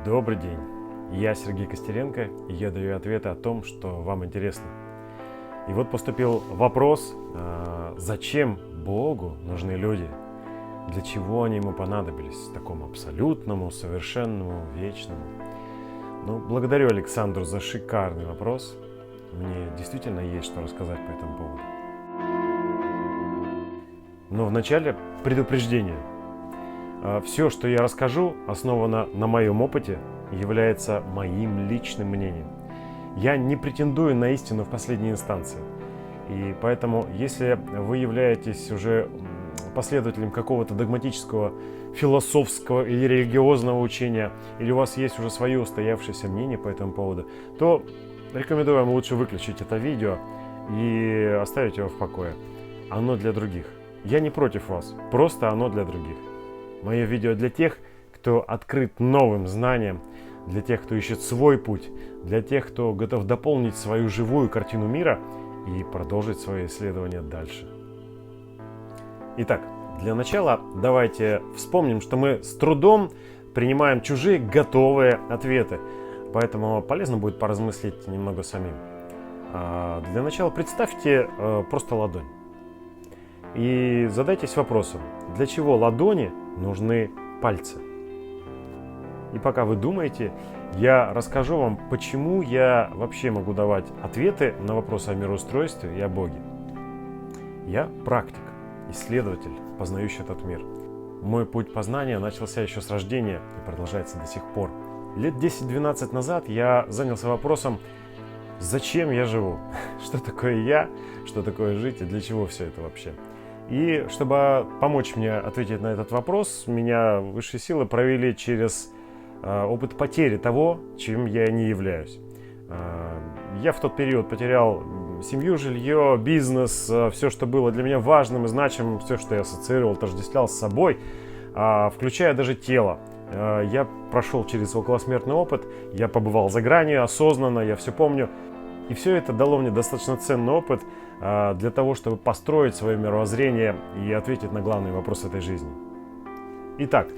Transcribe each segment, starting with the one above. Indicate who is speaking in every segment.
Speaker 1: Добрый день, я Сергей Костеренко, и я даю ответы о том, что вам интересно. И вот поступил вопрос, зачем Богу нужны люди? Для чего они ему понадобились, такому абсолютному, совершенному, вечному? Ну, благодарю Александру за шикарный вопрос. Мне действительно есть что рассказать по этому поводу. Но вначале предупреждение. Все, что я расскажу, основано на моем опыте и является моим личным мнением. Я не претендую на истину в последней инстанции. И поэтому, если вы являетесь уже последователем какого-то догматического, философского или религиозного учения, или у вас есть уже свое устоявшееся мнение по этому поводу, то рекомендую вам лучше выключить это видео и оставить его в покое. Оно для других. Я не против вас, просто оно для других. Мое видео для тех, кто открыт новым знаниям, для тех, кто ищет свой путь, для тех, кто готов дополнить свою живую картину мира и продолжить свои исследования дальше. Итак, для начала давайте вспомним, что мы с трудом принимаем чужие готовые ответы, поэтому полезно будет поразмыслить немного самим. Для начала представьте просто ладонь и задайтесь вопросом, для чего ладони нужны пальцы. И пока вы думаете, я расскажу вам, почему я вообще могу давать ответы на вопросы о мироустройстве и о Боге. Я практик, исследователь, познающий этот мир. Мой путь познания начался еще с рождения и продолжается до сих пор. Лет 10-12 назад я занялся вопросом, зачем я живу, что такое я, что такое жить и для чего все это вообще. И чтобы помочь мне ответить на этот вопрос, меня высшие силы провели через опыт потери того, чем я не являюсь. Я в тот период потерял семью, жилье, бизнес, все, что было для меня важным и значимым, все, что я ассоциировал, отождествлял с собой, включая даже тело. Я прошел через околосмертный опыт, я побывал за гранью осознанно, я все помню. И все это дало мне достаточно ценный опыт для того, чтобы построить свое мировоззрение и ответить на главный вопрос этой жизни. Итак,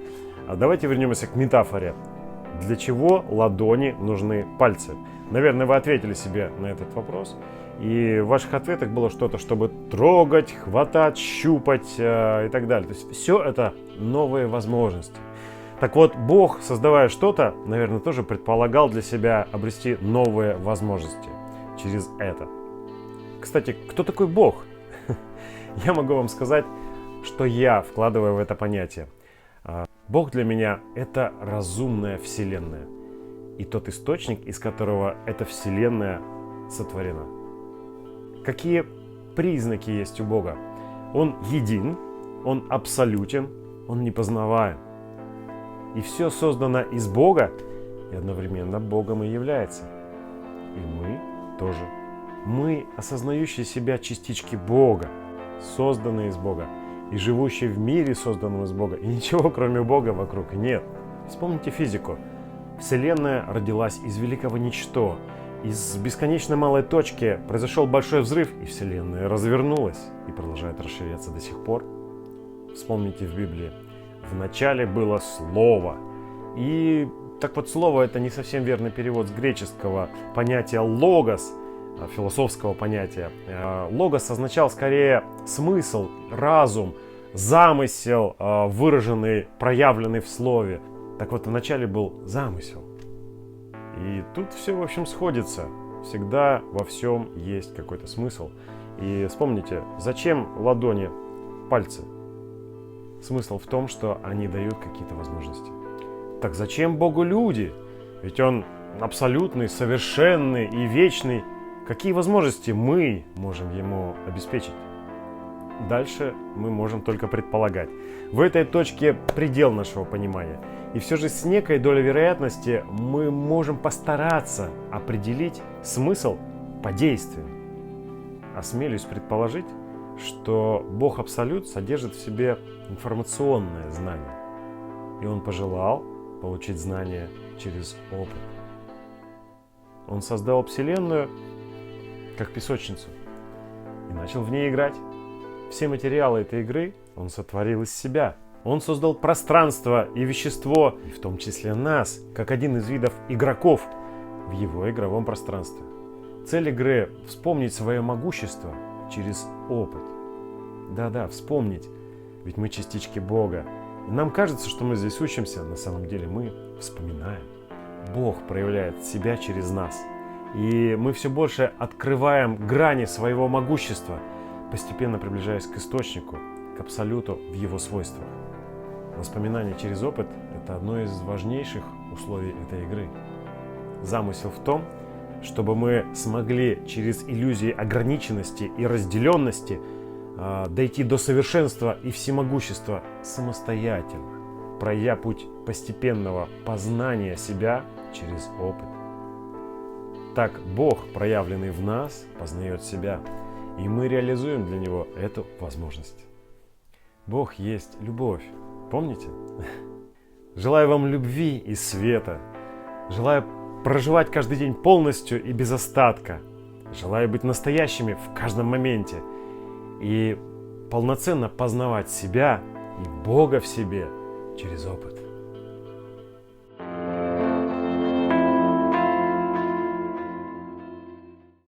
Speaker 1: давайте вернемся к метафоре. Для чего ладони нужны пальцы? Наверное, вы ответили себе на этот вопрос. И в ваших ответах было что-то, чтобы трогать, хватать, щупать и так далее. То есть все это новые возможности. Так вот, Бог, создавая что-то, наверное, тоже предполагал для себя обрести новые возможности через это. Кстати, кто такой Бог? Я могу вам сказать, что я вкладываю в это понятие. Бог для меня – это разумная вселенная и тот источник, из которого эта вселенная сотворена. Какие признаки есть у Бога? Он един, он абсолютен, он непознаваем. И все создано из Бога и одновременно Богом и является. И мы тоже. Мы, осознающие себя частички Бога, созданные из Бога, и живущие в мире, созданном из Бога, и ничего кроме Бога вокруг нет. Вспомните физику. Вселенная родилась из великого ничто. Из бесконечно малой точки произошел большой взрыв, и Вселенная развернулась и продолжает расширяться до сих пор. Вспомните в Библии. Вначале было Слово. И так вот, слово — это не совсем верный перевод с греческого понятия «логос», философского понятия. Логос означал скорее смысл, разум, замысел, выраженный, проявленный в слове. Так вот, вначале был замысел. И тут все, в общем, сходится. Всегда во всем есть какой-то смысл. И вспомните, зачем ладони, пальцы? Смысл в том, что они дают какие-то возможности. Так зачем Богу люди? Ведь Он абсолютный, совершенный и вечный. Какие возможности мы можем Ему обеспечить? Дальше мы можем только предполагать. В этой точке предел нашего понимания. И все же с некой долей вероятности мы можем постараться определить смысл по действиям. Осмелюсь предположить, что Бог Абсолют содержит в себе информационное знание. И Он пожелал получить знания через опыт. Он создал Вселенную как песочницу и начал в ней играть. Все материалы этой игры Он сотворил из себя. Он создал пространство и вещество, и в том числе нас, как один из видов игроков в его игровом пространстве. Цель игры – вспомнить свое могущество через опыт. Да-да, вспомнить, ведь мы частички Бога. И нам кажется, что мы здесь учимся, на самом деле мы вспоминаем. Бог проявляет себя через нас. И мы все больше открываем грани своего могущества, постепенно приближаясь к источнику, к абсолюту в его свойствах. Воспоминание через опыт – это одно из важнейших условий этой игры. Замысел в том, чтобы мы смогли через иллюзии ограниченности и разделенности дойти до совершенства и всемогущества самостоятельно, пройдя путь постепенного познания себя через опыт. Так Бог, проявленный в нас, познает себя, и мы реализуем для Него эту возможность. Бог есть любовь. Помните? Желаю вам любви и света. Желаю проживать каждый день полностью и без остатка. Желаю быть настоящими в каждом моменте и полноценно познавать себя и Бога в себе через опыт.